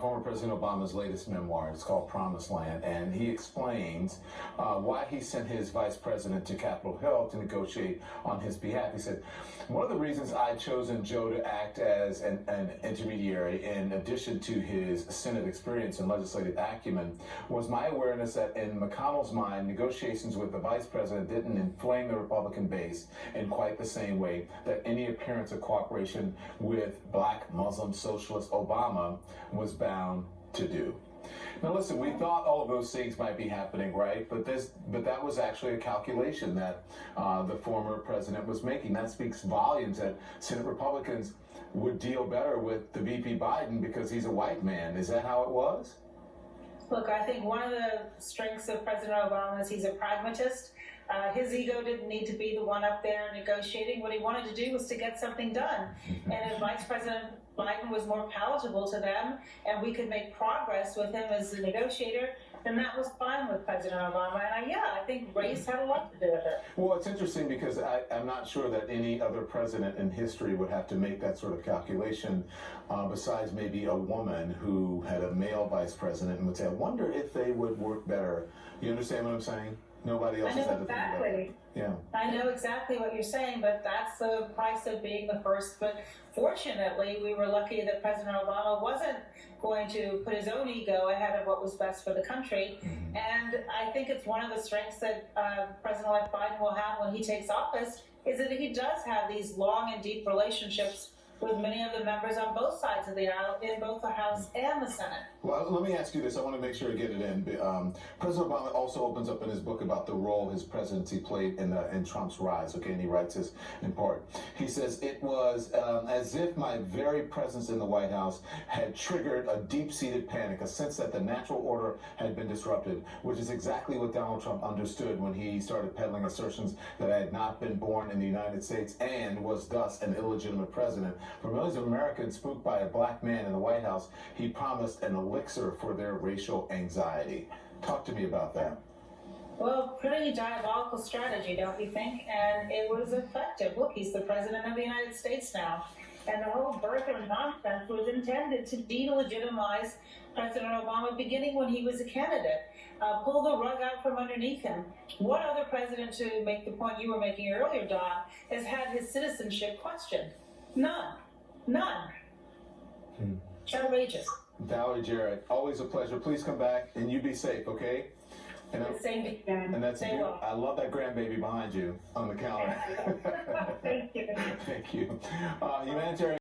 former President Obama's latest memoir. It's called Promised Land, and he explains why he sent his vice president to Capitol Hill to negotiate on his behalf. He said, one of the reasons I'd chosen Joe to act as an intermediary, in addition to his Senate experience and legislative acumen, was my awareness that in McConnell's mind, negotiations with the vice president didn't inflame the Republican base in quite the same way that any appearance of cooperation with black Muslim socialist Obama was bound to do. Now listen, we thought all of those things might be happening, right? But that was actually a calculation that the former president was making. That speaks volumes that Senate Republicans would deal better with the VP Biden because he's a white man. Is that how it was? Look, I think one of the strengths of President Obama is he's a pragmatist. His ego didn't need to be the one up there negotiating. What he wanted to do was to get something done. And if Vice President Biden was more palatable to them and we could make progress with him as a negotiator, then that was fine with President Obama. And I think race had a lot to do with it. Well, it's interesting because I'm not sure that any other president in history would have to make that sort of calculation, besides maybe a woman who had a male vice president and would say, I wonder if they would work better. You understand what I'm saying? Nobody else has had to think about it. Yeah. I know exactly what you're saying, but that's the price of being the first. But fortunately, we were lucky that President Obama wasn't going to put his own ego ahead of what was best for the country. Mm-hmm. And I think it's one of the strengths that President-elect Biden will have when he takes office is that he does have these long and deep relationships with many of the members on both sides of the aisle in both the House and the Senate. Well, let me ask you this. I want to make sure to get it in. President Obama also opens up in his book about the role his presidency played in Trump's rise, okay, and he writes this in part. He says, it was as if my very presence in the White House had triggered a deep-seated panic, a sense that the natural order had been disrupted, which is exactly what Donald Trump understood when he started peddling assertions that I had not been born in the United States and was thus an illegitimate president. For millions of Americans spooked by a black man in the White House, he promised an elixir for their racial anxiety. Talk to me about that. Well, pretty diabolical strategy, don't you think? And it was effective. Look, he's the president of the United States now. And the whole birther nonsense was intended to delegitimize President Obama beginning when he was a candidate. Pull the rug out from underneath him. What other president, to make the point you were making earlier, Don, has had his citizenship questioned? None. None. It's outrageous. Valerie Jarrett, always a pleasure. Please come back and you be safe, okay? And same to you, Dan. And that's Stay well. I love that grandbaby behind you on the counter. Thank you. Thank you. Humanitarian